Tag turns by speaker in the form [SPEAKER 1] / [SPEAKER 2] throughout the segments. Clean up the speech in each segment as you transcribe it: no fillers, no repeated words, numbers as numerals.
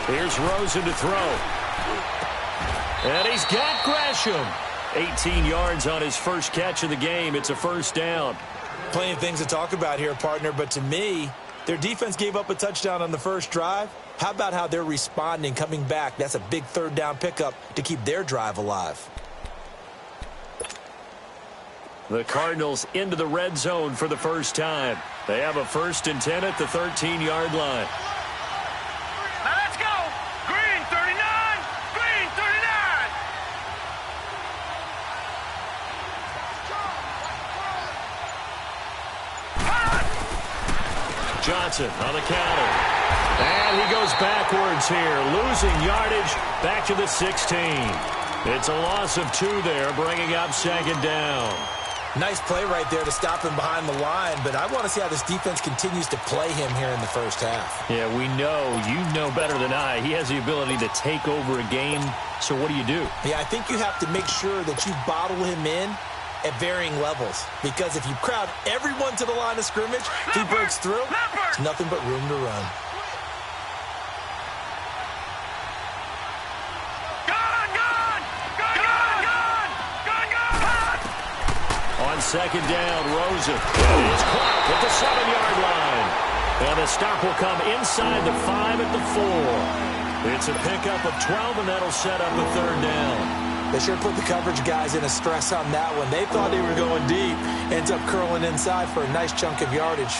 [SPEAKER 1] Here's Rosen to throw. And he's got Gresham. 18 yards on his first catch of the game. It's a first down.
[SPEAKER 2] Plenty of things to talk about here, partner, but to me, their defense gave up a touchdown on the first drive. How about how they're responding, coming back? That's a big third down pickup to keep their drive alive.
[SPEAKER 1] The Cardinals into the red zone for the first time. They have a 1st and 10 at the 13-yard line.
[SPEAKER 3] Now let's go. Green 39. Green 39.
[SPEAKER 1] Johnson on the counter. And he goes backwards here, losing yardage back to the 16. It's a loss of 2 there, bringing up 2nd down.
[SPEAKER 2] Nice play right there to stop him behind the line, but I want to see how this defense continues to play him here in the first half.
[SPEAKER 1] Yeah, we know. You know better than I. He has the ability to take over a game, so what do?
[SPEAKER 2] Yeah, I think you have to make sure that you bottle him in at varying levels, because if you crowd everyone to the line of scrimmage, if he breaks through, there's nothing but room to run.
[SPEAKER 1] On 2nd down, Rosen is clocked at the 7-yard line. And the stop will come inside the 5 at the 4. It's a pickup of 12, and that'll set up a 3rd down.
[SPEAKER 2] They sure put the coverage guys in a stress on that one. They thought they were going deep. Ends up curling inside for a nice chunk of yardage.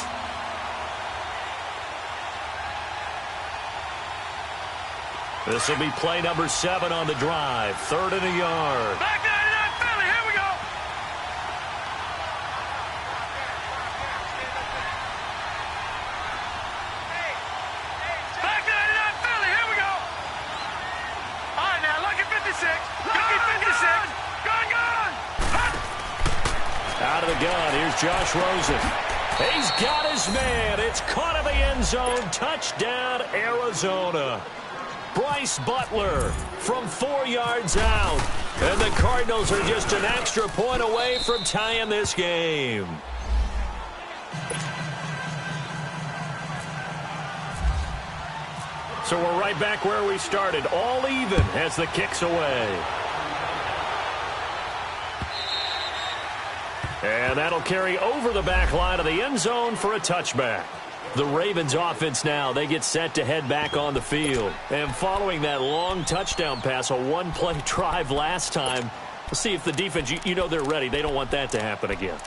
[SPEAKER 1] This will be play number 7 on the drive. 3rd and a yard.
[SPEAKER 3] Back 99 Philly. Here we go. Back 99 Philly. Here we go. All right, now look at 56. Look at 56. Gun.
[SPEAKER 1] Out of the gun, here's Josh Rosen. He's got his man. It's caught in the end zone. Touchdown, Arizona. Bryce Butler from 4 yards out. And the Cardinals are just an extra point away from tying this game. So we're right back where we started. All even as the kick's away. And that'll carry over the back line of the end zone for a touchback. The Ravens offense now, they get set to head back on the field. And following that long touchdown pass, a one-play drive last time, we'll see if the defense, you know they're ready. They don't want that to happen again.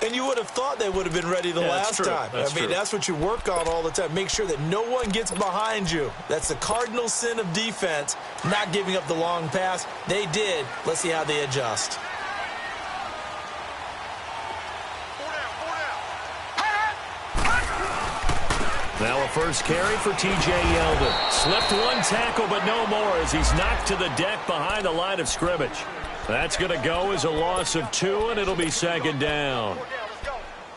[SPEAKER 2] And you would have thought they would have been ready the last time.
[SPEAKER 1] That's true.
[SPEAKER 2] That's what you work on all the time. Make sure that no one gets behind you. That's the cardinal sin of defense, not giving up the long pass. They did. Let's see how they adjust.
[SPEAKER 1] Now a first carry for T.J. Yeldon. Slipped one tackle, but no more as he's knocked to the deck behind the line of scrimmage. That's going to go as a loss of 2, and it'll be 2nd down.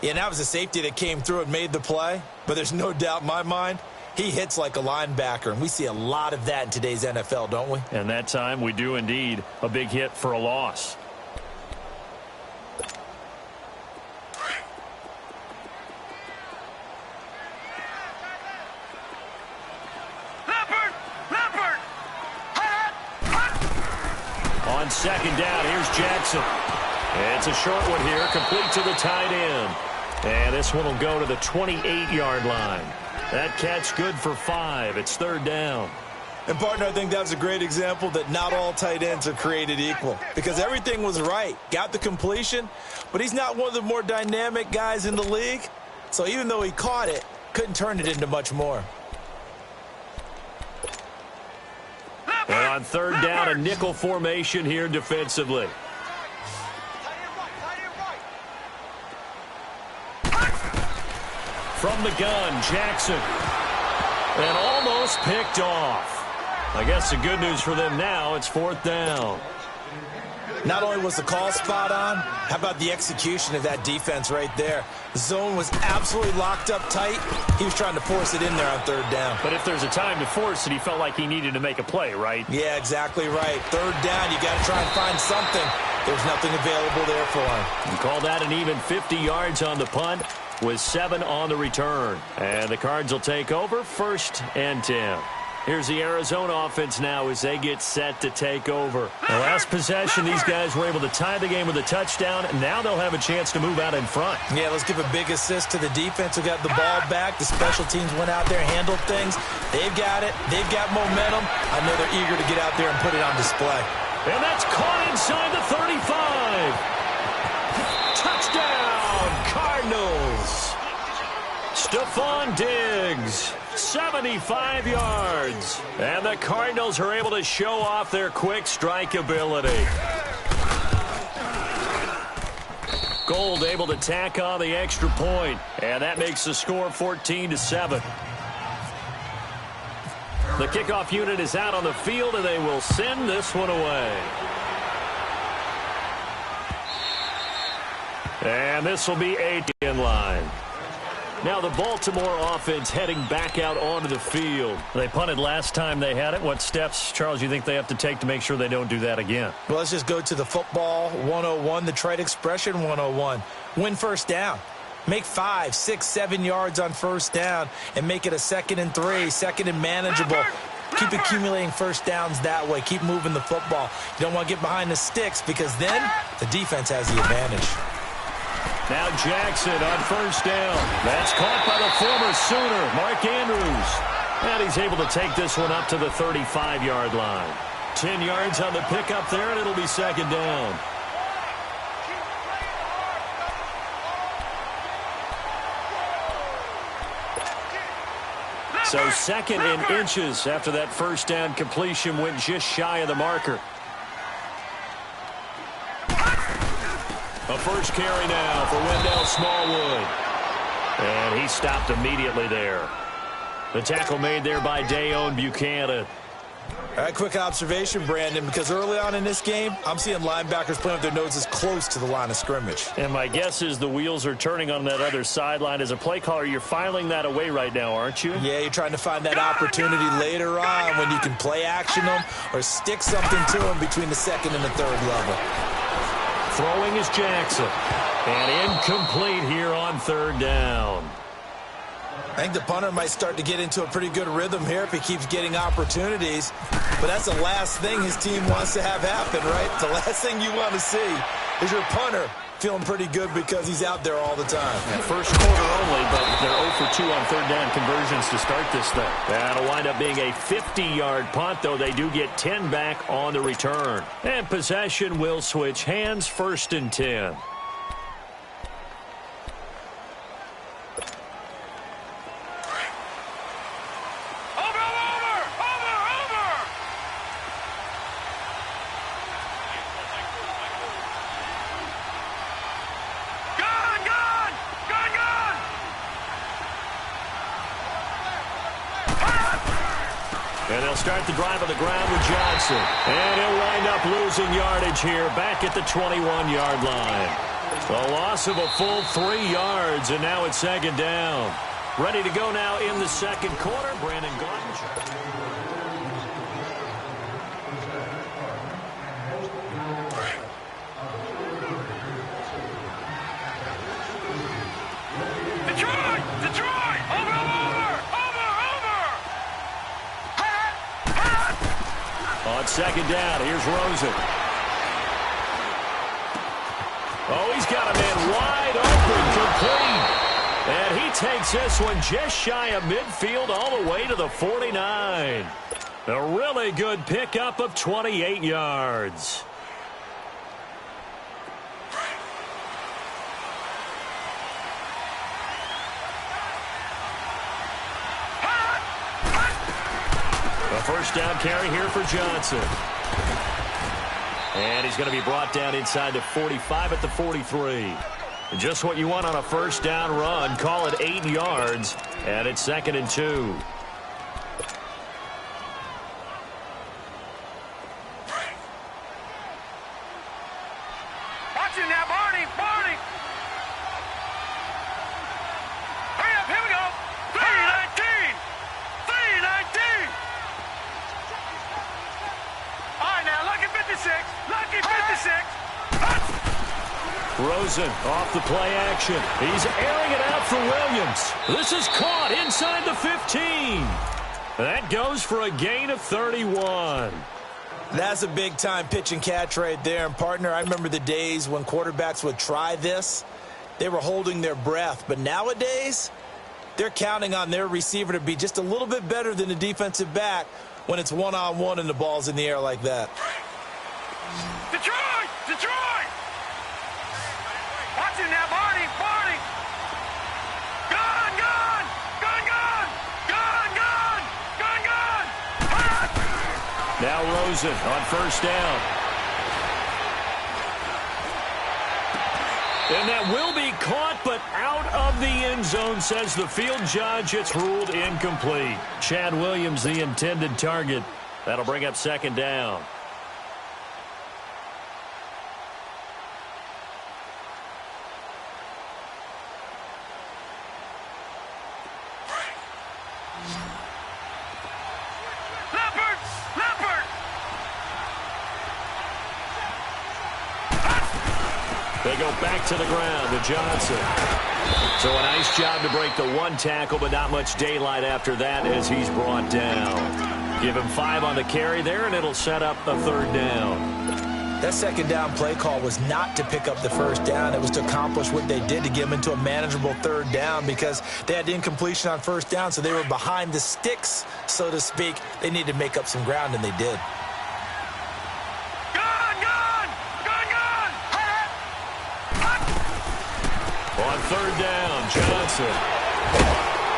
[SPEAKER 2] Yeah, that was a safety that came through and made the play, but there's no doubt in my mind he hits like a linebacker, and we see a lot of that in today's NFL, don't we?
[SPEAKER 1] And that time we do indeed. A big hit for a loss. On 2nd down, here's Jackson. It's a short one here, complete to the tight end. And this one will go to the 28-yard line. That catch good for 5. It's 3rd down.
[SPEAKER 2] And, partner, I think that's a great example that not all tight ends are created equal, because everything was right. Got the completion, but he's not one of the more dynamic guys in the league. So even though he caught it, couldn't turn it into much more.
[SPEAKER 1] And on 3rd down, a nickel formation here defensively. From the gun, Jackson. And almost picked off. I guess the good news for them now, it's 4th down.
[SPEAKER 2] Not only was the call spot on, how about the execution of that defense right there? The zone was absolutely locked up tight. He was trying to force it in there on 3rd down.
[SPEAKER 1] But if there's a time to force it, he felt like he needed to make a play, right?
[SPEAKER 2] Yeah, exactly right. 3rd down, you got to try and find something. There's nothing available there for him.
[SPEAKER 1] You call that an even 50 yards on the punt with 7 on the return. And the Cards will take over 1st and 10. Here's the Arizona offense now as they get set to take over. The last possession, these guys were able to tie the game with a touchdown, and now they'll have a chance to move out in front.
[SPEAKER 2] Yeah, let's give a big assist to the defense who got the ball back. The special teams went out there, handled things. They've got it. They've got momentum. I know they're eager to get out there and put it on display.
[SPEAKER 1] And that's caught inside the 35. Touchdown, Cardinals. Stephon Diggs, 75 yards. And the Cardinals are able to show off their quick strike ability. Gold able to tack on the extra point, and that makes the score 14-7. The kickoff unit is out on the field, and they will send this one away. And this will be 8 in line. Now the Baltimore offense heading back out onto the field. They punted last time they had it. What steps, Charles, you think they have to take to make sure they don't do that again?
[SPEAKER 2] Well, let's just go to the football 101, the trade expression 101. Win first down. Make 5, 6, 7 yards on first down and make it a 2nd and 3, 2nd and manageable. Keep accumulating first downs that way. Keep moving the football. You don't want to get behind the sticks because then the defense has the advantage.
[SPEAKER 1] Now Jackson on first down. That's caught by the former Sooner, Mark Andrews. And he's able to take this one up to the 35-yard line. 10 yards on the pickup there, and it'll be 2nd down. So 2nd and inches after that first down completion went just shy of the marker. A first carry now for Wendell Smallwood. And he stopped immediately there. The tackle made there by Dayon Buchanan.
[SPEAKER 2] All right, quick observation, Brandon, because early on in this game, I'm seeing linebackers playing with their noses close to the line of scrimmage.
[SPEAKER 1] And my guess is the wheels are turning on that other sideline. As a play caller, you're filing that away right now, aren't you?
[SPEAKER 2] Yeah, you're trying to find that opportunity later on when you can play action them or stick something to them between the 2nd and the 3rd level.
[SPEAKER 1] Throwing is Jackson. And incomplete here on 3rd down.
[SPEAKER 2] I think the punter might start to get into a pretty good rhythm here if he keeps getting opportunities. But that's the last thing his team wants to have happen, right? The last thing you want to see is your punter feeling pretty good because he's out there all the time.
[SPEAKER 1] Yeah, first quarter only, but they're 0 for 2 on 3rd down conversions to start this thing. That'll wind up being a 50-yard punt, though they do get 10 back on the return. And possession will switch hands, 1st and 10. And they'll start the drive on the ground with Johnson. And he'll wind up losing yardage here back at the 21-yard line. A loss of a full 3 yards, and now it's 2nd down. Ready to go now in the 2nd quarter. Brandon Gaudin. On 2nd down, here's Rosen. Oh, he's got a man wide open, complete. And he takes this one just shy of midfield all the way to the 49. A really good pickup of 28 yards. First down carry here for Johnson. And he's going to be brought down inside the 45 at the 43. And just what you want on a first down run. Call it 8 yards. And it's 2nd and 2.
[SPEAKER 3] Watch him now, Barney. Barney. Hurry up, here we go. 319. 319. All right, now, lucky 56. Lucky 56.
[SPEAKER 1] Rosen off the play action. He's airing it out for Williams. This is caught inside the 15. That goes for a gain of 31.
[SPEAKER 2] That's a big-time pitch and catch right there. And, partner, I remember the days when quarterbacks would try this. They were holding their breath. But nowadays, they're counting on their receiver to be just a little bit better than the defensive back when it's one-on-one and the ball's in the air like that.
[SPEAKER 3] Detroit! Detroit! Watch it now, Barney! Barney! Gun! Gun! Gun! Gun! Gun! Gun! Gun! Gun! Ah!
[SPEAKER 1] Now Rosen on first down. And that will be caught, but out of the end zone, says the field judge. It's ruled incomplete. Chad Williams, the intended target. That'll bring up second down.
[SPEAKER 3] Leopard! Leopard!
[SPEAKER 1] They go back to the ground to Johnson. So a nice job to break the one tackle, but not much daylight after that as he's brought down. Give him 5 on the carry there, and it'll set up a third down.
[SPEAKER 2] That second down play call was not to pick up the first down. It was to accomplish what they did to get them into a manageable third down because they had incompletion on first down, so they were behind the sticks, so to speak. They needed to make up some ground, and they did.
[SPEAKER 3] Gun! Gun! Gun! Gun!
[SPEAKER 1] On third down, Johnson.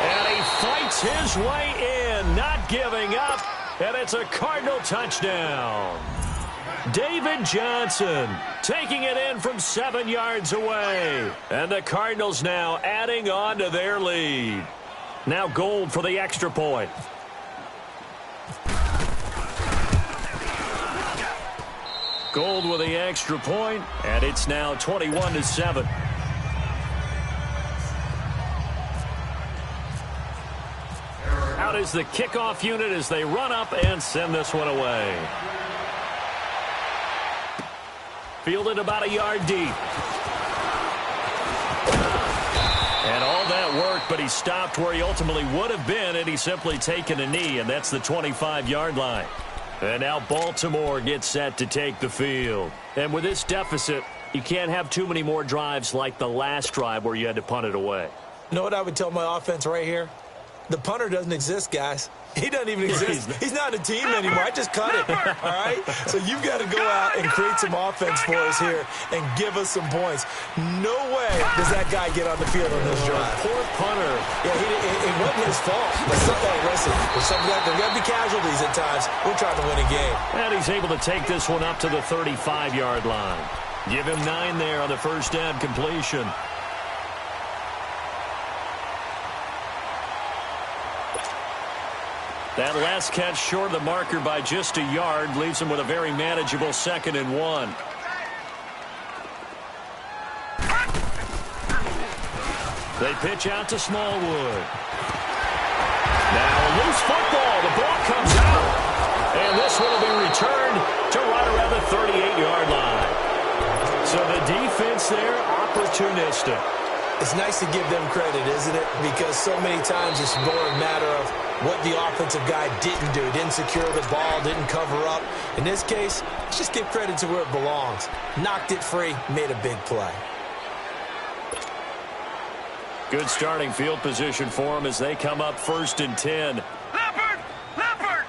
[SPEAKER 1] And he fights his way in, not giving up, and it's a Cardinal touchdown. David Johnson taking it in from 7 yards away. And the Cardinals now adding on to their lead. Now Gold for the extra point. Gold with the extra point, and it's now 21-7. Out is the kickoff unit as they run up and send this one away. Fielded about a yard deep. And all that work, but he stopped where he ultimately would have been, and he's simply taken a knee, and that's the 25-yard line. And now Baltimore gets set to take the field. And with this deficit, you can't have too many more drives like the last drive where you had to punt it away.
[SPEAKER 2] You know what I would tell my offense right here? The punter doesn't exist, guys. He doesn't even exist. He's not a team anymore. I just cut it, all right? So you've got to go out and create some offense for us here and give us some points. No way does that guy get on the field on this drive.
[SPEAKER 1] Poor punter.
[SPEAKER 2] Yeah, it wasn't his fault. But listen, there's got to be casualties at times. We're trying to win a game.
[SPEAKER 1] And he's able to take this one up to the 35-yard line. Give him 9 there on the first down completion. That last catch short of the marker by just a yard leaves him with a very manageable 2nd and 1. They pitch out to Smallwood. Now a loose football. The ball comes out. And this one will be returned to right around the 38-yard line. So the defense there, opportunistic.
[SPEAKER 2] It's nice to give them credit, isn't it? Because so many times it's more a matter of what the offensive guy didn't do. Didn't secure the ball, didn't cover up. In this case, let's just give credit to where it belongs. Knocked it free, made a big play.
[SPEAKER 1] Good starting field position for them as they come up 1st and 10.
[SPEAKER 3] Leopard! Leopard!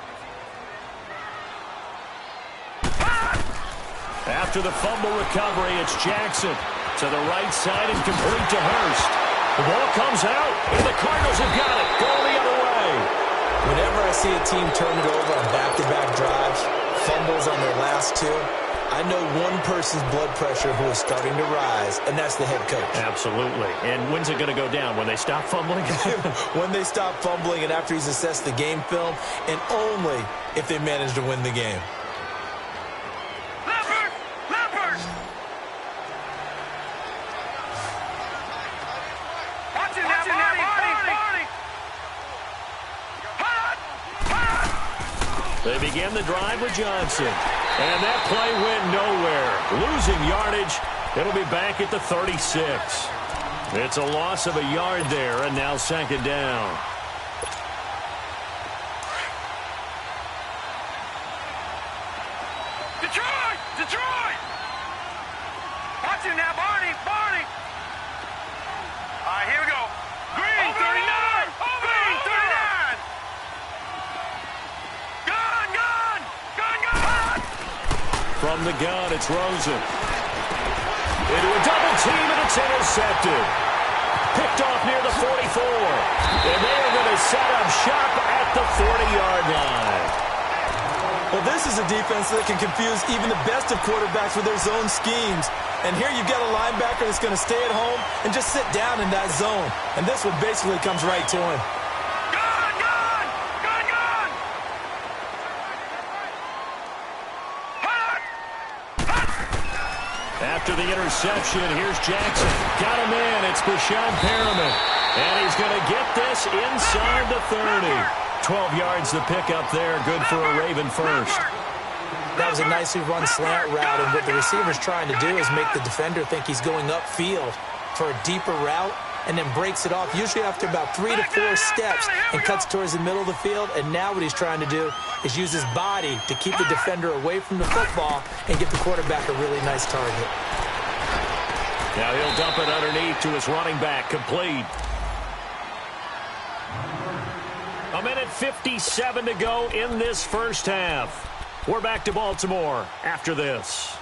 [SPEAKER 1] After the fumble recovery, it's Jackson to the right side and complete to Hurst. The ball comes out, and the Cardinals have got it. Go the other way.
[SPEAKER 2] Whenever I see a team turn it over on back-to-back drives, fumbles on their last 2, I know one person's blood pressure who is starting to rise, and that's the head coach.
[SPEAKER 1] Absolutely. And when's it going to go down? When they stop fumbling?
[SPEAKER 2] When they stop fumbling and after he's assessed the game film, and only if they manage to win the game.
[SPEAKER 3] Leopard! Leopard! Watch it now, Barney!
[SPEAKER 1] They begin the drive with Johnson. And that play went nowhere. Losing yardage. It'll be back at the 36. It's a loss of a yard there, and now 2nd down.
[SPEAKER 3] Detroit! Detroit! Watch him now, Barney! Barney! All right, here we go. Green, 39! Green, 39! Gun, gun! Gun, gun!
[SPEAKER 1] From the gun, it's Rosen. Into a double team, and it's intercepted. Picked off near the 44. And they are going to set up shop at the 40-yard line.
[SPEAKER 2] Well, this is a defense that can confuse even the best of quarterbacks with their zone schemes. And here you've got a linebacker that's going to stay at home and just sit down in that zone. And this one basically comes right to him.
[SPEAKER 3] Gun, gun! Gun, gun! Hut! Hut!
[SPEAKER 1] After the interception, here's Jackson. Got him in. It's Brashad Perriman. And he's going to get this inside the 30. 12 yards to pick up there. Good for a Raven first.
[SPEAKER 4] That was a nicely run slant route, and what the receiver's trying to do is make the defender think he's going upfield for a deeper route, and then breaks it off, usually after about 3 to 4 steps, and cuts towards the middle of the field. And now what he's trying to do is use his body to keep the defender away from the football and get the quarterback a really nice target.
[SPEAKER 1] Now he'll dump it underneath to his running back, complete. A minute 57 to go in this first half. We're back to Baltimore after this.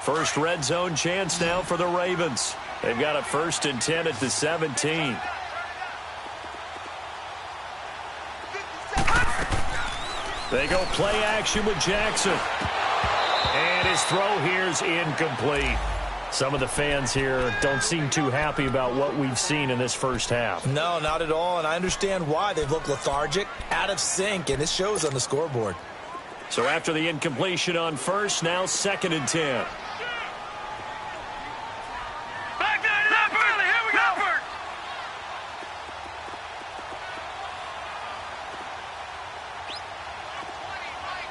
[SPEAKER 1] First red zone chance now for the Ravens. They've got a 1st and 10 at the 17. They go play action with Jackson. And his throw here's incomplete. Some of the fans here don't seem too happy about what we've seen in this first half.
[SPEAKER 2] No, not at all, and I understand why. They've looked lethargic, out of sync, and it shows on the scoreboard.
[SPEAKER 1] So after the incompletion on first, now 2nd and 10.
[SPEAKER 3] Back down, Leopard! Here we go! Leopard!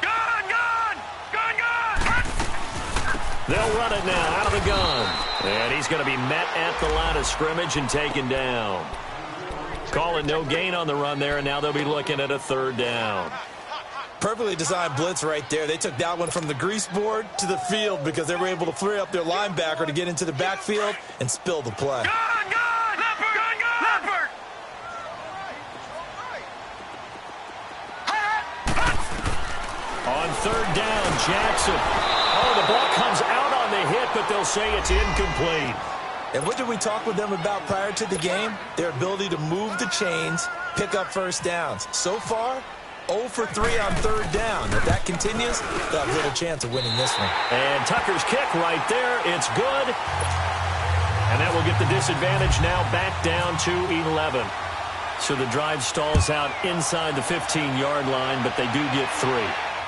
[SPEAKER 3] Gun, gun! Gun, gun!
[SPEAKER 1] They'll run it now out of the gun. And he's going to be met at the line of scrimmage and taken down. Calling no gain on the run there, and now they'll be looking at a 3rd down.
[SPEAKER 2] Perfectly designed blitz right there. They took that one from the grease board to the field because they were able to free up their linebacker to get into the backfield and spill the play.
[SPEAKER 3] Gun, gun! Leopard! Gun, gun! Leopard!
[SPEAKER 1] On 3rd down, Jackson. Oh, the ball comes out on the hit, but they'll say it's incomplete.
[SPEAKER 2] And what did we talk with them about prior to the game? Their ability to move the chains, pick up first downs. So far, 0 for 3 on 3rd down. If that continues, they'll have little chance of winning this one.
[SPEAKER 1] And Tucker's kick right there. It's good. And that will get the disadvantage now back down to 11. So the drive stalls out inside the 15-yard line, but they do get 3.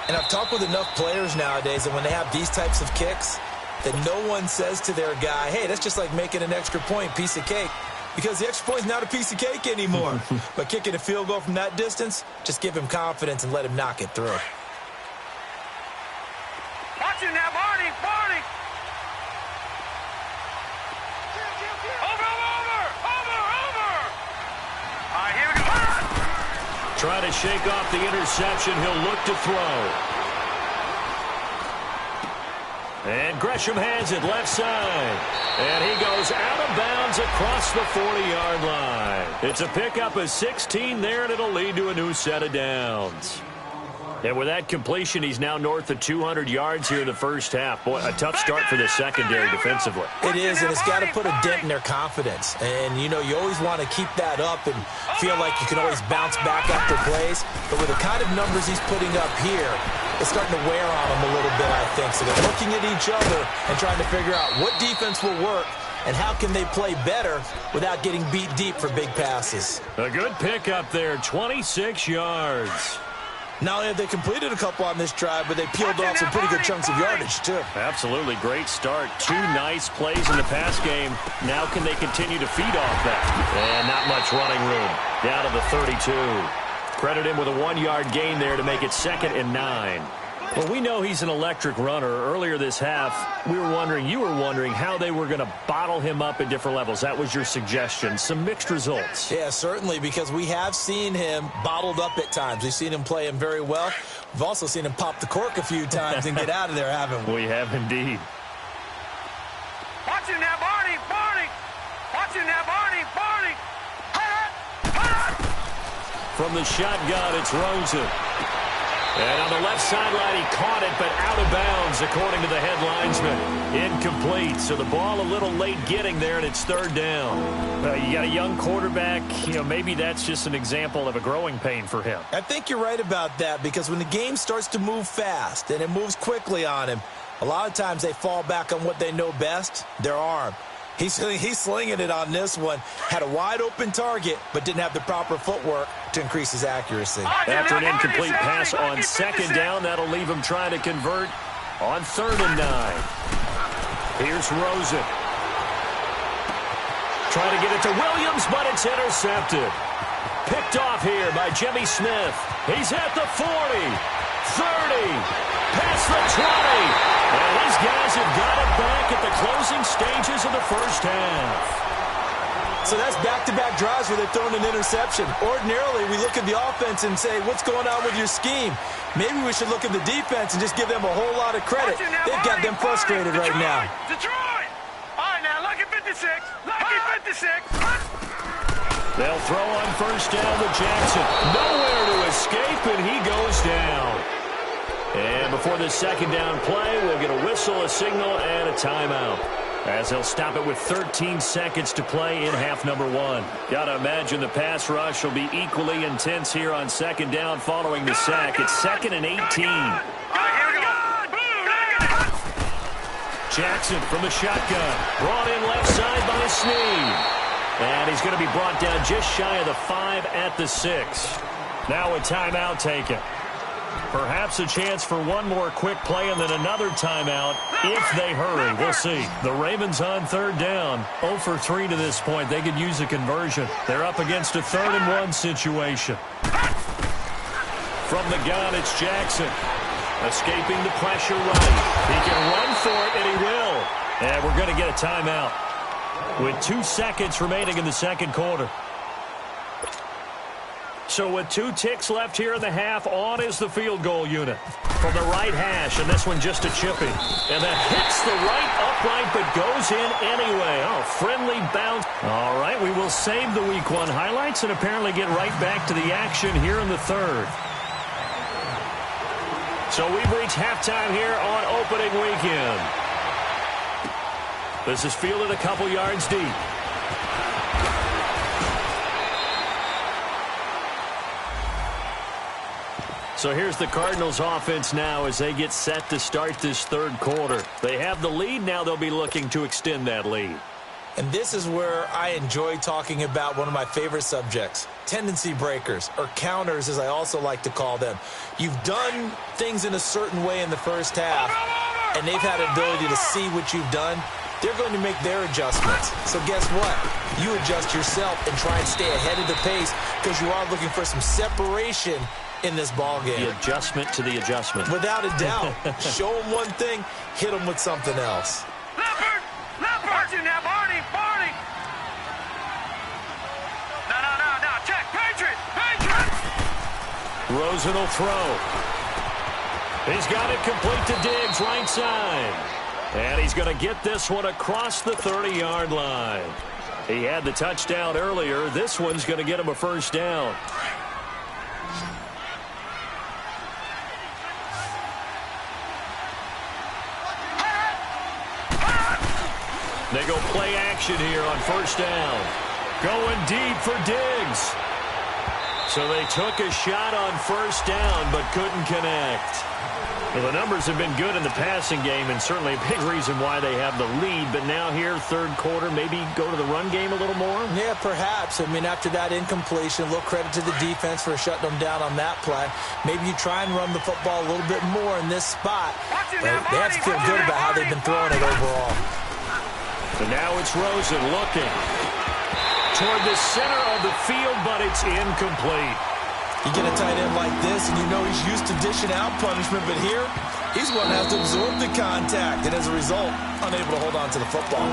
[SPEAKER 2] And I've talked with enough players nowadays that when they have these types of kicks, that no one says to their guy, hey, that's just like making an extra point, piece of cake. Because the extra point's not a piece of cake anymore. But kicking a field goal from that distance, just give him confidence and let him knock it through.
[SPEAKER 3] Watch him now, Barney! Barney! Over! All right, here we go.
[SPEAKER 1] Trying to shake off the interception. He'll look to throw. And Gresham has it left side. And he goes out of bounds across the 40-yard line. It's a pickup of 16 there, and it'll lead to a new set of downs. And with that completion, he's now north of 200 yards here in the first half. Boy, a tough start for the secondary defensively.
[SPEAKER 2] It is, and it's got to put a dent in their confidence. And, you know, you always want to keep that up and feel like you can always bounce back after plays. But with the kind of numbers he's putting up here, it's starting to wear on them a little bit, I think. So they're looking at each other and trying to figure out what defense will work and how can they play better without getting beat deep for big passes.
[SPEAKER 1] A good pickup there, 26 yards.
[SPEAKER 2] Not only have they completed a couple on this drive, but they peeled off some pretty good chunks of yardage, too.
[SPEAKER 1] Absolutely great start. 2 nice plays in the pass game. Now can they continue to feed off that? And not much running room. Down to the 32. Credit him with a 1-yard gain there to make it 2nd and 9. Well, we know he's an electric runner. Earlier this half, you were wondering how they were going to bottle him up at different levels. That was your suggestion. Some mixed results.
[SPEAKER 2] Yeah, certainly, because we have seen him bottled up at times. We've seen him play him very well. We've also seen him pop the cork a few times and get out of there, haven't we?
[SPEAKER 1] We have indeed.
[SPEAKER 3] Watch him now, Barney, Barney. Watch him now, Barney, Barney.
[SPEAKER 1] From the shotgun, it's Rosen. And on the left sideline, he caught it, but out of bounds, according to the head linesman. Incomplete. So the ball a little late getting there, and it's third down. You got a young quarterback. Maybe that's just an example of a growing pain for him.
[SPEAKER 2] I think you're right about that, because when the game starts to move fast and it moves quickly on him, a lot of times they fall back on what they know best, their arm. He's slinging it on this one. Had a wide-open target, but didn't have the proper footwork to increase his accuracy.
[SPEAKER 1] After an incomplete pass on second down, that'll leave him trying to convert on 3rd and 9. Here's Rosen. Trying to get it to Williams, but it's intercepted. Picked off here by Jimmy Smith. He's at the 40, 30, past the 20. And these guys have got it back at the closing stages of the first half.
[SPEAKER 2] So that's back-to-back drives where they've thrown an interception. Ordinarily, we look at the offense and say, what's going on with your scheme? Maybe we should look at the defense and just give them a whole lot of credit. They've got them frustrated right now.
[SPEAKER 3] Detroit! All right, now, lucky 56. Lucky 56.
[SPEAKER 1] They'll throw on first down to Jackson. Nowhere to escape, and he goes down. And before the second down play, we'll get a whistle, a signal, and a timeout, as they'll stop it with 13 seconds to play in half number 1. Got to imagine the pass rush will be equally intense here on second down following the sack. It's 2nd and 18. Jackson from the shotgun. Brought in left side by Snead. And he's going to be brought down just shy of the 5 at the 6. Now a timeout taken. Perhaps a chance for one more quick play and then another timeout if they hurry. We'll see. The Ravens on 3rd down. 0 for 3 to this point. They could use a conversion. They're up against a 3rd and 1 situation. From the gun, it's Jackson. Escaping the pressure right. He can run for it, and he will. And we're going to get a timeout with 2 seconds remaining in the second quarter. So with 2 ticks left here in the half, on is the field goal unit. From the right hash, and this one just a chipping. And that hits the right upright, but goes in anyway. Oh, friendly bounce. All right, we will save the Week 1 highlights and apparently get right back to the action here in the 3rd. So we've reached halftime here on opening weekend. This is fielded a couple yards deep. So here's the Cardinals offense now as they get set to start this 3rd quarter. They have the lead. Now they'll be looking to extend that lead.
[SPEAKER 2] And this is where I enjoy talking about one of my favorite subjects, tendency breakers, or counters as I also like to call them. You've done things in a certain way in the first half, and they've had an ability to see what you've done. They're going to make their adjustments. So guess what? You adjust yourself and try and stay ahead of the pace because you are looking for some separation in this ball game.
[SPEAKER 1] The adjustment to the adjustment.
[SPEAKER 2] Without a doubt. Show them one thing, hit them with something else.
[SPEAKER 3] Leopard! Watch him now, Barney! Barney! No. Check. Patriot!
[SPEAKER 1] Rosen will throw. He's got it complete to Diggs, right side. And he's going to get this one across the 30-yard line. He had the touchdown earlier. This one's going to get him a first down. They go play action here on first down. Going deep for Diggs. So they took a shot on first down but couldn't connect. Well, the numbers have been good in the passing game and certainly a big reason why they have the lead. But now here, 3rd quarter, maybe go to the run game a little more?
[SPEAKER 2] Yeah, perhaps. I mean, after that incompletion, a little credit to the defense for shutting them down on that play. Maybe you try and run the football a little bit more in this spot. But they have to feel good about how they've been throwing it overall.
[SPEAKER 1] And now it's Rosen looking toward the center of the field, but it's incomplete.
[SPEAKER 2] You get a tight end like this, and you know he's used to dishing out punishment, but here, he's one that has to absorb the contact, and as a result, unable to hold on to the football.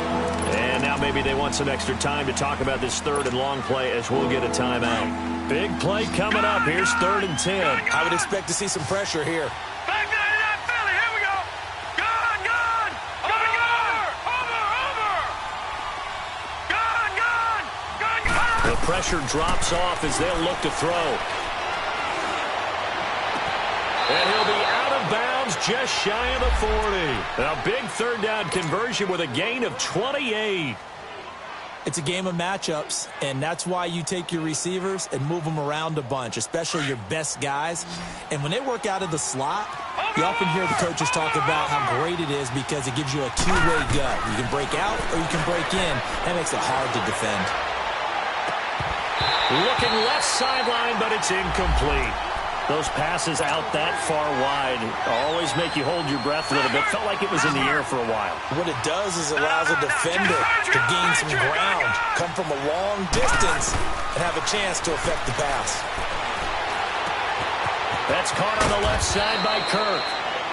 [SPEAKER 1] And now maybe they want some extra time to talk about this third and long play as we'll get a timeout. Big play coming up. Here's 3rd and 10.
[SPEAKER 2] I would expect to see some pressure here.
[SPEAKER 3] Back there in that Philly. Here we go. Gone. Over. Gone.
[SPEAKER 1] The pressure drops off as they'll look to throw. And he'll be out of bounds just shy of the 40. A big 3rd down conversion with a gain of 28.
[SPEAKER 2] It's a game of matchups, and that's why you take your receivers and move them around a bunch, especially your best guys. And when they work out of the slot, you often hear the coaches talk about how great it is because it gives you a two-way go. You can break out or you can break in. That makes it hard to defend.
[SPEAKER 1] Looking left sideline, but it's incomplete. Those passes out that far wide always make you hold your breath a little bit. Felt like it was in the air for a while.
[SPEAKER 2] What it does is it allows a defender to gain some ground, come from a long distance, and have a chance to affect the pass.
[SPEAKER 1] That's caught on the left side by Kirk.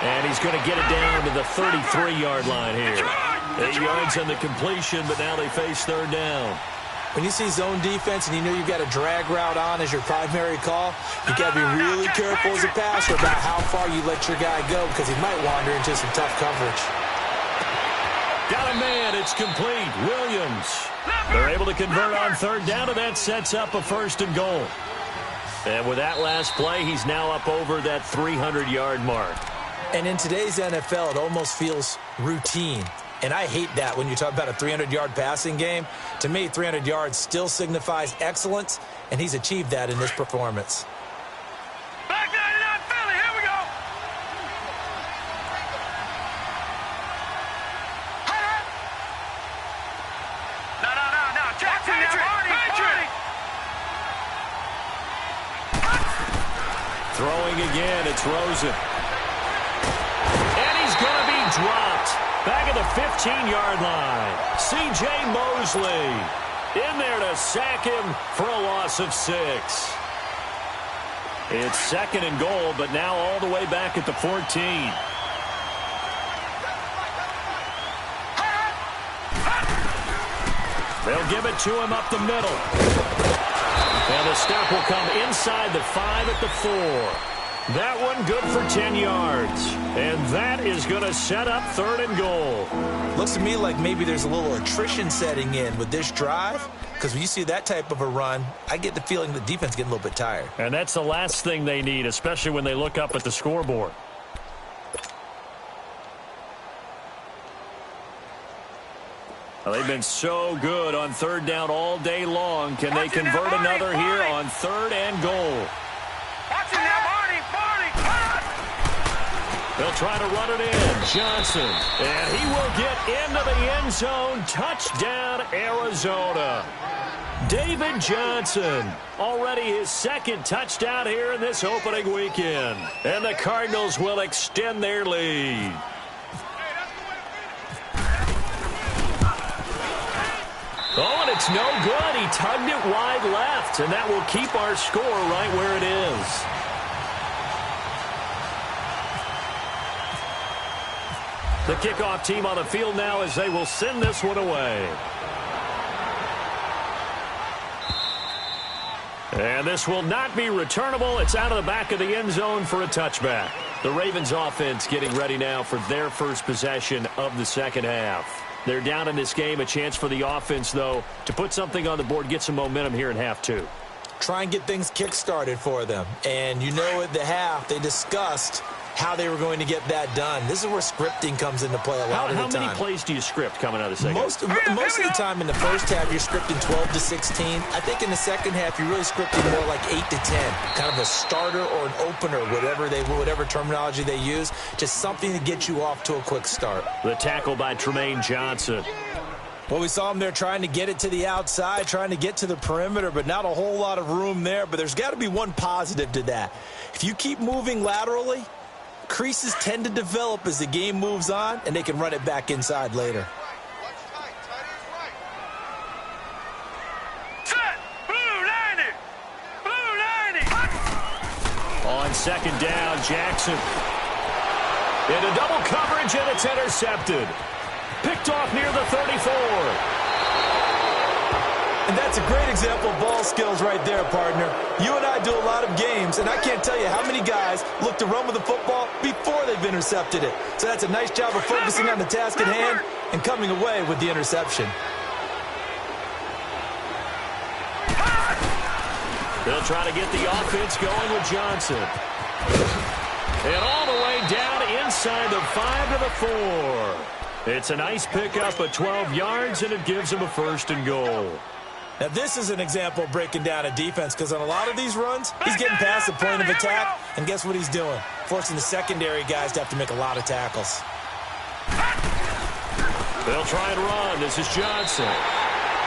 [SPEAKER 1] And he's going to get it down to the 33-yard line here. 8 yards on the completion, but now they face 3rd down.
[SPEAKER 2] When you see zone defense and you know you've got a drag route on as your primary call, you've got to be really careful as a passer about how far you let your guy go because he might wander into some tough coverage.
[SPEAKER 1] Got a man. It's complete. Williams. They're able to convert on 3rd down, and that sets up a 1st and goal. And with that last play, he's now up over that 300-yard mark.
[SPEAKER 2] And in today's NFL, it almost feels routine. And I hate that when you talk about a 300-yard passing game. To me, 300 yards still signifies excellence, and he's achieved that in this performance.
[SPEAKER 3] Back there in that Philly. Here we go. No. Jackson, Barney.
[SPEAKER 1] Throwing again, it's Rosen. And he's going to be dropped. Back at the 15-yard line. C.J. Mosley in there to sack him for a loss of 6. It's 2nd and goal, but now all the way back at the 14. They'll give it to him up the middle. And the stop will come inside the 5 at the 4. That one good for 10 yards. And that is going to set up 3rd and goal.
[SPEAKER 2] Looks to me like maybe there's a little attrition setting in with this drive. Because when you see that type of a run, I get the feeling the defense getting a little bit tired.
[SPEAKER 1] And that's the last thing they need, especially when they look up at the scoreboard. Well, they've been so good on 3rd down all day long. Can they convert another here on 3rd and goal?
[SPEAKER 3] Watch it now, Barney.
[SPEAKER 1] They'll try to run it in. Johnson. And he will get into the end zone. Touchdown, Arizona. David Johnson. Already his 2nd touchdown here in this opening weekend. And the Cardinals will extend their lead. Oh, and it's no good. He tugged it wide left, and that will keep our score right where it is. The kickoff team on the field now as they will send this one away. And this will not be returnable. It's out of the back of the end zone for a touchback. The Ravens offense getting ready now for their first possession of the second half. They're down in this game. A chance for the offense, though, to put something on the board, get some momentum here in half 2.
[SPEAKER 2] Try and get things kick-started for them. And you know at the half, they discussed how they were going to get that done. This is where scripting comes into play a lot of the time.
[SPEAKER 1] How many plays do you script coming out of the second?
[SPEAKER 2] Most of the time in the first half, you're scripting 12 to 16. I think in the second half, you're really scripting more like 8 to 10. Kind of a starter or an opener, whatever terminology they use. Just something to get you off to a quick start.
[SPEAKER 1] The tackle by Tremaine Johnson.
[SPEAKER 2] Well, we saw him there trying to get it to the outside, trying to get to the perimeter, but not a whole lot of room there. But there's got to be one positive to that. If you keep moving laterally, creases tend to develop as the game moves on, and they can run it back inside later.
[SPEAKER 3] Set! Blue 90! Blue 90!
[SPEAKER 1] second down. Jackson into double coverage, and it's intercepted. Picked off near the 34.
[SPEAKER 2] And that's a great example of ball skills right there, partner. You and I do a lot of games, and I can't tell you how many guys look to run with the football before they've intercepted it. So that's a nice job of focusing on the task at hand and coming away with the interception.
[SPEAKER 1] They'll try to get the offense going with Johnson. And all the way down inside the 5 to the 4. It's a nice pickup of 12 yards, and it gives him a 1st and goal.
[SPEAKER 2] Now, this is an example of breaking down a defense, because on a lot of these runs, he's getting past the point of attack, and guess what he's doing? Forcing the secondary guys to have to make a lot of tackles.
[SPEAKER 1] They'll try and run. This is Johnson.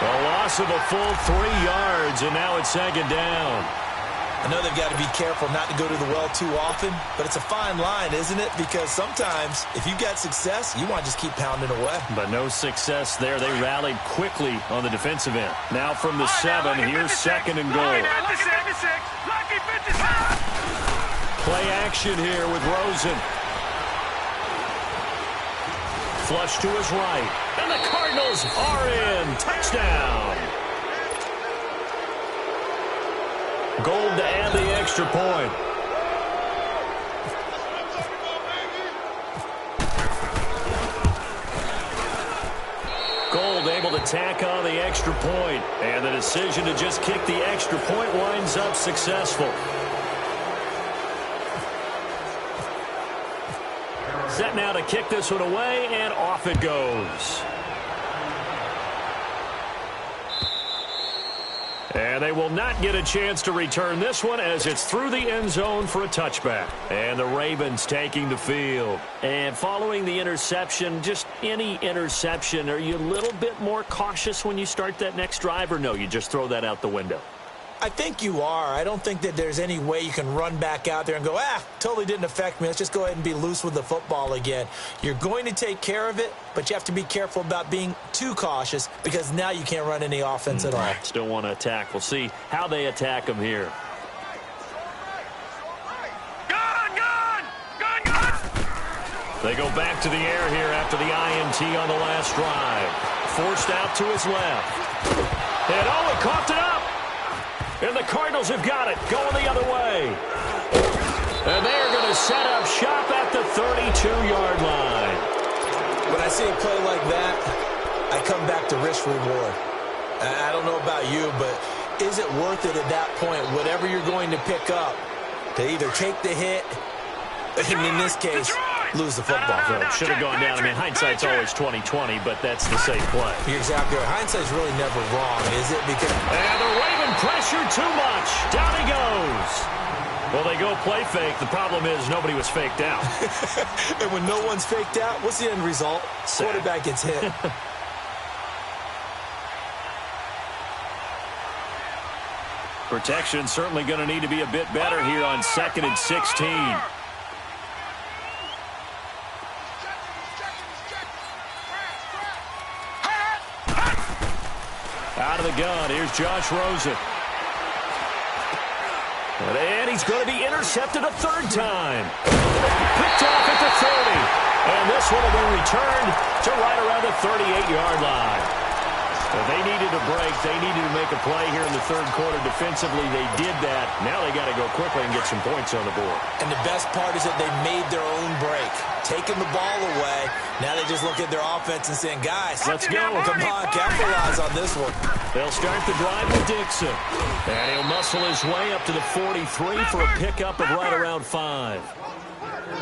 [SPEAKER 1] A loss of a full 3 yards, and now it's 2nd down.
[SPEAKER 2] I know they've got to be careful not to go to the well too often, but it's a fine line, isn't it? Because sometimes, if you got success, you want to just keep pounding away.
[SPEAKER 1] But no success there. They rallied quickly on the defensive end. Now from the 7, here's 2nd and goal. Play action here with Rosen. Flush to his right. And the Cardinals are in. Touchdown. Gold to add the extra point. Gold able to tack on the extra point. And the decision to just kick the extra point winds up successful. Set now to kick this one away, and off it goes. And they will not get a chance to return this one as it's through the end zone for a touchback. And the Ravens taking the field. And following the interception, just any interception, are you a little bit more cautious when you start that next drive, or no, you just throw that out the window?
[SPEAKER 2] I think you are. I don't think that there's any way you can run back out there and go, totally didn't affect me. Let's just go ahead and be loose with the football again. You're going to take care of it, but you have to be careful about being too cautious because now you can't run any offense at all.
[SPEAKER 1] Still want to attack. We'll see how they attack them here. They go back to the air here after the INT on the last drive. Forced out to his left. And he coughed it up. And the Cardinals have got it, going the other way. And they're going to set up shop at the 32-yard line.
[SPEAKER 2] When I see a play like that, I come back to risk reward. I don't know about you, but is it worth it at that point, whatever you're going to pick up, to either take the hit, and in this case, lose the football?
[SPEAKER 1] Should have gone down. I mean, hindsight's always 20/20, but that's the safe play.
[SPEAKER 2] You're exactly right. Hindsight's really never wrong, is it? Because
[SPEAKER 1] and they're waving pressure too much. Down he goes. Well, they go play fake. The problem is nobody was faked out.
[SPEAKER 2] And when no one's faked out, what's the end result?
[SPEAKER 1] Sack.
[SPEAKER 2] Quarterback gets hit.
[SPEAKER 1] Protection certainly going to need to be a bit better here on 2nd and 16. Out of the gun, here's Josh Rosen. And he's going to be intercepted a 3rd time. Picked off at the 30. And this one will be returned to right around the 38-yard line. They needed a break. They needed to make a play here in the 3rd quarter. Defensively, they did that. Now they got to go quickly and get some points on the board.
[SPEAKER 2] And the best part is that they made their own break. Taking the ball away. Now they just look at their offense and saying, guys,
[SPEAKER 1] let's go.
[SPEAKER 2] Come on, capitalize on this one.
[SPEAKER 1] They'll start the drive with Dixon. And he'll muscle his way up to the 43 for a pickup of right around 5.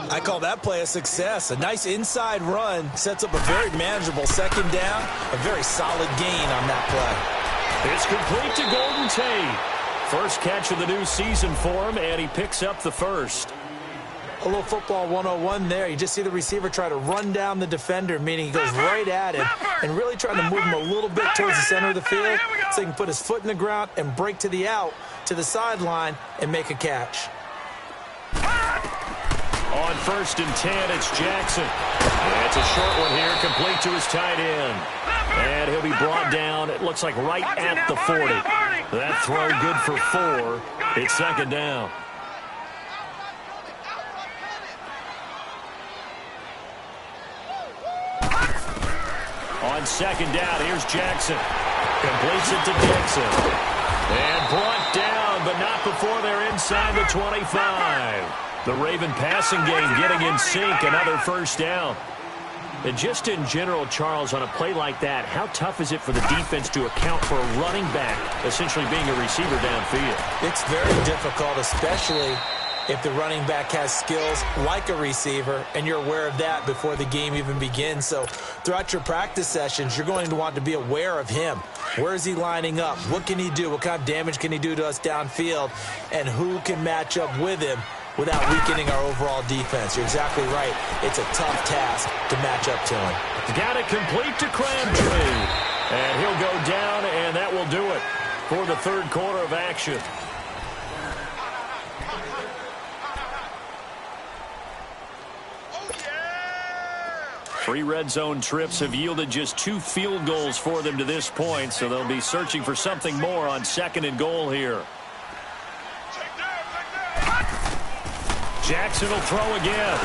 [SPEAKER 2] I call that play a success. A nice inside run sets up a very manageable 2nd down. A very solid gain on that play.
[SPEAKER 1] It's complete to Golden Tate. First catch of the new season for him, and he picks up the 1st.
[SPEAKER 2] A little football 101 there. You just see the receiver try to run down the defender, meaning he goes right at him and really trying to move him a little bit towards the center of the field so he can put his foot in the ground and break to the out, to the sideline, and make a catch.
[SPEAKER 1] On 1st and 10, it's Jackson. And it's a short one here, complete to his tight end. And he'll be brought down, it looks like right at the 40. That throw good for 4. It's 2nd down. On second down, here's Jackson. Completes it to Dixon. And brought down, but not before they're inside the 25. The Raven passing game getting in sync, another first down. And just in general, Charles, on a play like that, how tough is it for the defense to account for a running back essentially being a receiver downfield?
[SPEAKER 4] It's very difficult, especially if the running back has skills like a receiver, and you're aware of that before the game even begins. So throughout your practice sessions, you're going to want to be aware of him. Where is he lining up? What can he do? What kind of damage can he do to us downfield? And who can match up with him without weakening our overall defense? You're exactly right. It's a tough task to match up to him.
[SPEAKER 1] He's got it complete to Crabtree. And he'll go down, and that will do it for the third quarter of action. Three red zone trips have yielded just 2 field goals for them to this point, so they'll be searching for something more on second and goal here. Jackson will throw again.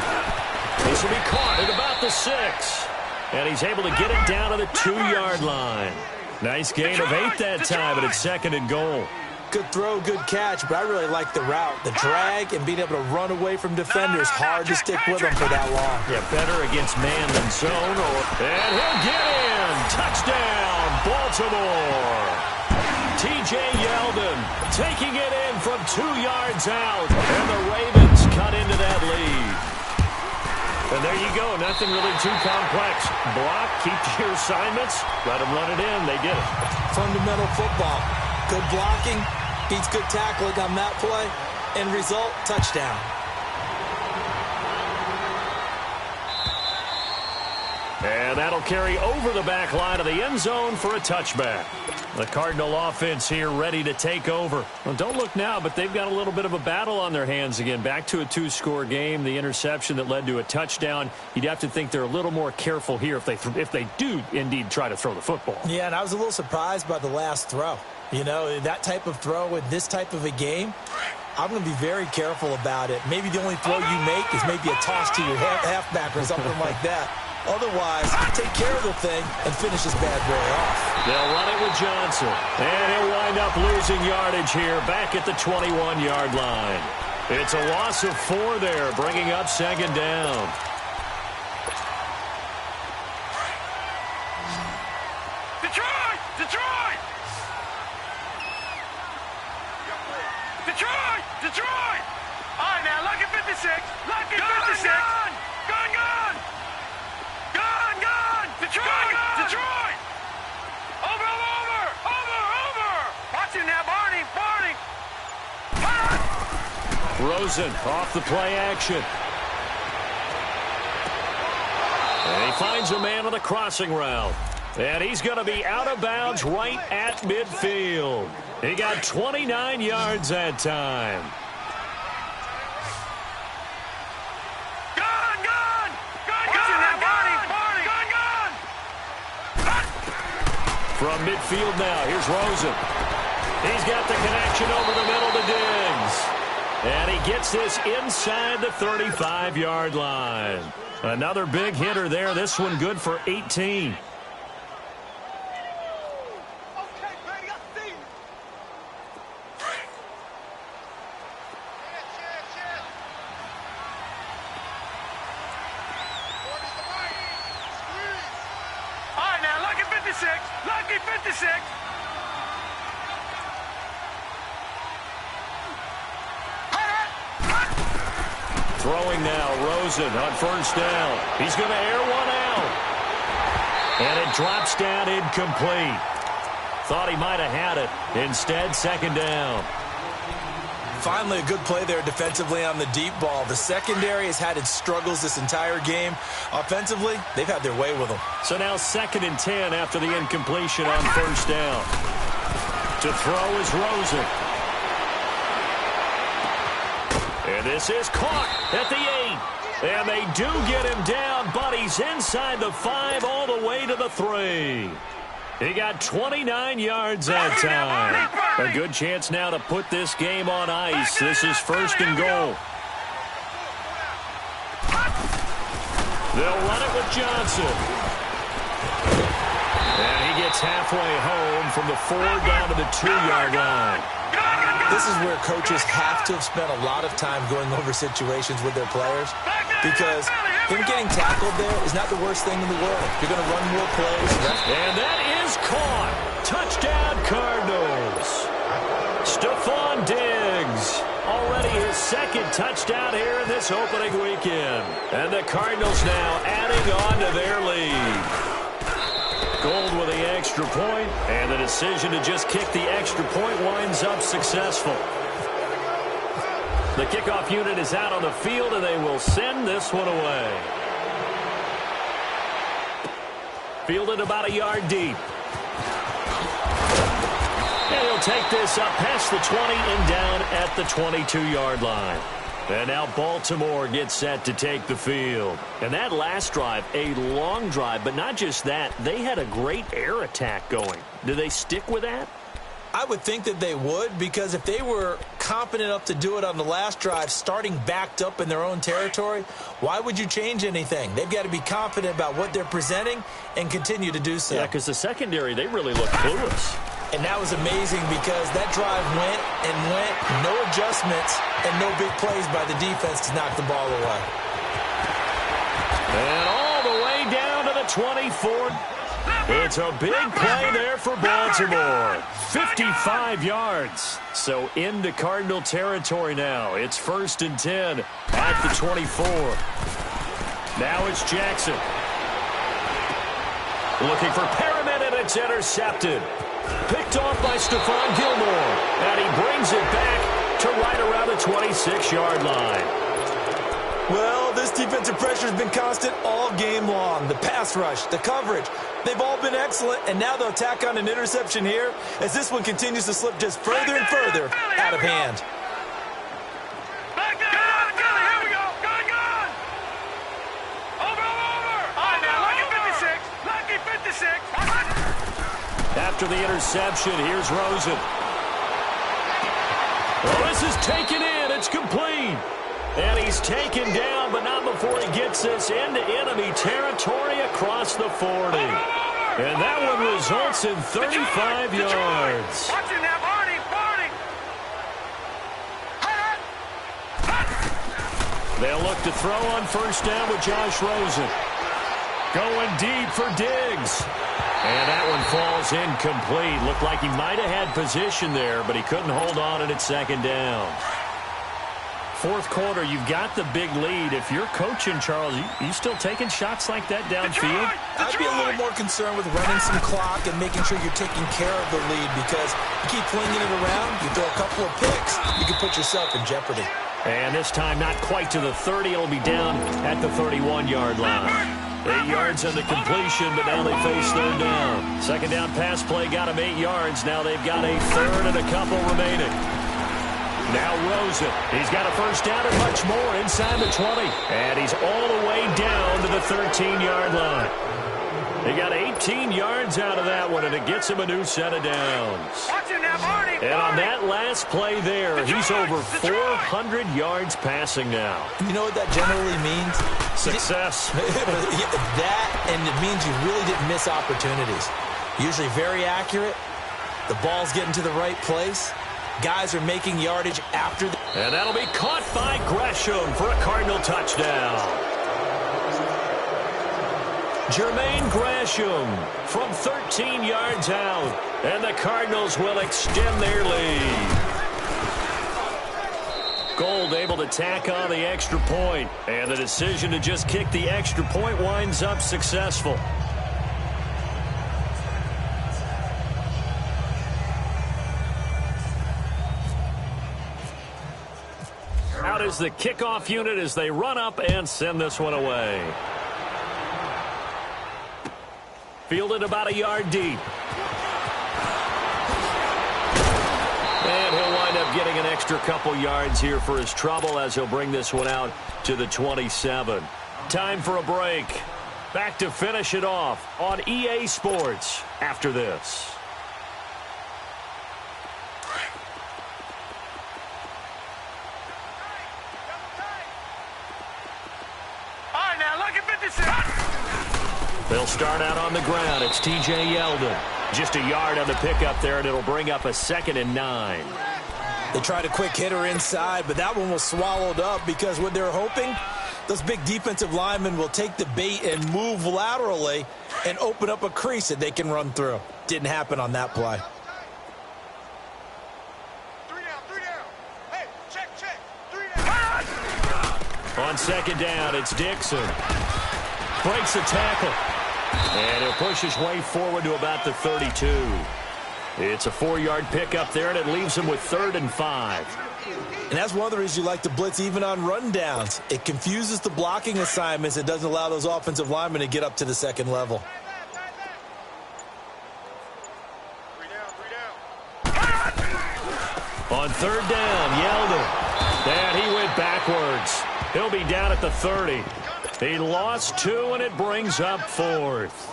[SPEAKER 1] This will be caught at about the 6. And he's able to get it down to the 2-yard line. Nice gain of 8 that time, but it's second and goal.
[SPEAKER 4] Good throw, good catch, but I really like the route. The drag and being able to run away from defenders. Hard to stick with them for that long.
[SPEAKER 1] Yeah, better against man than zone. And he'll get in. Touchdown, Baltimore. T.J. Yeldon taking it in from 2 yards out. And the Ravens cut into that lead. And there you go. Nothing really too complex. Block, keep your assignments, let them run it in. They did it.
[SPEAKER 4] Fundamental football. Good blocking, beats good tackling on that play. End result, touchdown.
[SPEAKER 1] And that'll carry over the back line of the end zone for a touchback. The Cardinal offense here ready to take over. Well, don't look now, but they've got a little bit of a battle on their hands again. Back to a 2-score game. The interception that led to a touchdown. You'd have to think they're a little more careful here if they do indeed try to throw the football.
[SPEAKER 4] Yeah, and I was a little surprised by the last throw. You know, that type of throw in this type of a game, I'm going to be very careful about it. Maybe the only throw you make is maybe a toss to your halfback or something like that. Otherwise, take care of the thing and finish this bad boy off.
[SPEAKER 1] They'll run it with Johnson. And he'll wind up losing yardage here back at the 21-yard line. It's a loss of 4 there, bringing up second down.
[SPEAKER 3] Detroit! Detroit! Detroit! Detroit! All right, now, lucky 56. Lucky 56. Gun! Gun! Gun! Gun! Gun! Detroit! Detroit! Over! Over! Over! Over! Watch it now, Barney! Barney!
[SPEAKER 1] Rosen off the play action. And he finds a man on the crossing route. And he's going to be out of bounds right at midfield. He got 29 yards that time.
[SPEAKER 3] Gun! Gun! Gun! Gun! Now, Barney! Barney! Gun! Gun!
[SPEAKER 1] From midfield now, here's Rosen. He's got the connection over the middle to Diggs. And he gets this inside the 35-yard line. Another big hitter there. This one good for 18.
[SPEAKER 3] Lucky 56.
[SPEAKER 1] Throwing now, Rosen on first down. He's going to air one out. And it drops down incomplete. Thought he might have had it. Instead, second down.
[SPEAKER 2] Finally, a good play there defensively on the deep ball. The secondary has had its struggles this entire game. Offensively, they've had their way with them.
[SPEAKER 1] So now second and 10 after the incompletion on first down. To throw is Rosen. And this is caught at the 8. And they do get him down, but he's inside the 5 all the way to the 3. He got 29 yards that time. A good chance now to put this game on ice. This is first and goal. They'll run it with Johnson. gets halfway home from the 4 down to the 2-yard line.
[SPEAKER 2] This is where coaches have to have spent a lot of time going over situations with their players, because him getting tackled there is not the worst thing in the world. You're going to run more plays.
[SPEAKER 1] And that is caught. Touchdown, Cardinals. Stephon Diggs, already his second touchdown here in this opening weekend. And the Cardinals now adding on to their lead. Gold with the extra point, and the decision to just kick the extra point winds up successful. The kickoff unit is out on the field, and they will send this one away. Fielded about a yard deep. And he'll take this up past the 20 and down at the 22-yard line. And now Baltimore gets set to take the field. And that last drive, a long drive, but not just that. They had a great air attack going. Do they stick with that?
[SPEAKER 2] I would think that they would, because if they were competent enough to do it on the last drive, starting backed up in their own territory, why would you change anything? They've got to be confident about what they're presenting and continue to do so.
[SPEAKER 1] Yeah, because the secondary, they really look clueless.
[SPEAKER 2] And that was amazing, because that drive went and went, no adjustments, and no big plays by the defense to knock the ball away.
[SPEAKER 1] And all the way down to the 24. It's a big play there for Baltimore. 55 yards. So into Cardinal territory now. It's 1st and 10 at the 24. Now it's Jackson. Looking for Perriman, and it's intercepted. Picked off by Stephon Gilmore. And he brings it back to right around the 26-yard line.
[SPEAKER 2] Well, this defensive pressure has been constant all game long. The pass rush, the coverage, they've all been excellent, and now they'll tack on an interception here as this one continues to slip just further and further out of hand.
[SPEAKER 3] Back down, Kelly, here we go. Gone. Over. All right, now, lucky 56.
[SPEAKER 1] After the interception, here's Rosen. Well, this is taken in. It's complete. And he's taken down, but not before he gets this into enemy territory across the 40. And that one results in 35 yards.
[SPEAKER 3] Watch it now, Barney.
[SPEAKER 1] They'll look to throw on 1st down with Josh Rosen. Going deep for Diggs. And that one falls incomplete. Looked like he might have had position there, but he couldn't hold on at 2nd down. 4th quarter, you've got the big lead. If you're coaching, Charles, you still taking shots like that downfield?
[SPEAKER 2] I'd be a little more concerned with running some clock and making sure you're taking care of the lead, because you keep flinging it around, you throw a couple of picks, you can put yourself in jeopardy.
[SPEAKER 1] And this time not quite to the 30. It'll be down at the 31-yard line. 8 yards on the completion, but now they face 3rd down. 2nd down pass play got them 8 yards. Now they've got a 3rd and a couple remaining. Now Rosen. He's got a 1st down and much more inside the 20. And he's all the way down to the 13-yard line. They got 18 yards out of that one, and it gets him a new set of downs.
[SPEAKER 3] Watch it now, Barney.
[SPEAKER 1] And on that last play there, he's over 400 yards passing now.
[SPEAKER 2] You know what that generally means?
[SPEAKER 1] Success.
[SPEAKER 2] That, and it means you really didn't miss opportunities. Usually very accurate. The ball's getting to the right place. Guys are making yardage after.
[SPEAKER 1] And that'll be caught by Gresham for a Cardinal touchdown. Jermaine Gresham from 13 yards out. And the Cardinals will extend their lead. Gold able to tack on the extra point. And the decision to just kick the extra point winds up successful. Out is the kickoff unit as they run up and send this one away. Fielded about a yard deep. And he'll wind up getting an extra couple yards here for his trouble as he'll bring this one out to the 27. Time for a break. Back to finish it off on EA Sports after this.
[SPEAKER 3] All right, now, lucky 56.
[SPEAKER 1] They'll start out on the ground. It's T.J. Yeldon. Just a yard on the pickup there, and it'll bring up a 2nd and 9.
[SPEAKER 2] They tried a quick hitter inside, but that one was swallowed up because what they're hoping, those big defensive linemen will take the bait and move laterally and open up a crease that they can run through. Didn't happen on that play.
[SPEAKER 3] 3 down. Hey, check. 3 down.
[SPEAKER 1] On 2nd down, it's Dixon. Breaks a tackle. And he'll push his way forward to about the 32. It's a 4-yard pickup there, and it leaves him with 3rd and 5.
[SPEAKER 2] And that's one of the reasons you like to blitz even on rundowns. It confuses the blocking assignments. It doesn't allow those offensive linemen to get up to the 2nd level.
[SPEAKER 3] 3 down.
[SPEAKER 1] On 3rd down, Yeldon. And he went backwards. He'll be down at the 30. He lost 2, and it brings up 4th.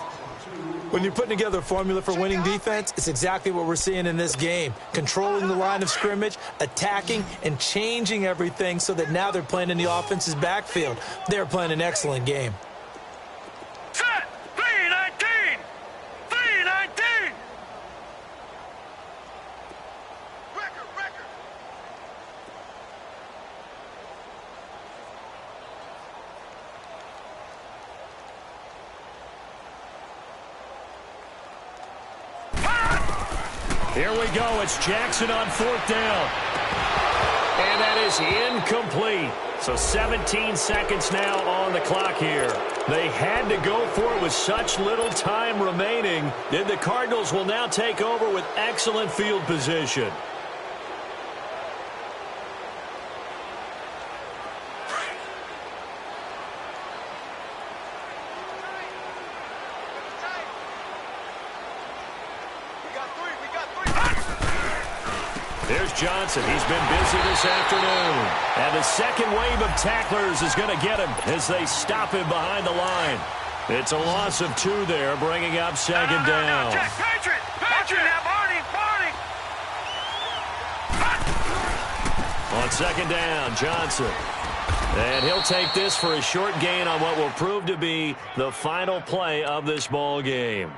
[SPEAKER 2] When you're putting together a formula for winning defense, it's exactly what we're seeing in this game. Controlling the line of scrimmage, attacking, and changing everything so that now they're playing in the offense's backfield. They're playing an excellent game.
[SPEAKER 3] Set. 3-19. 3-19. Record.
[SPEAKER 1] Here we go. It's Jackson on 4th down. And that is incomplete. So 17 seconds now on the clock here. They had to go for it with such little time remaining. Then the Cardinals will now take over with excellent field position. There's Johnson. He's been busy this afternoon. And the second wave of tacklers is going to get him as they stop him behind the line. It's a loss of 2 there, bringing up 2nd down.
[SPEAKER 3] Check. Patriot now, Barney.
[SPEAKER 1] On 2nd down, Johnson. And he'll take this for a short gain on what will prove to be the final play of this ball game.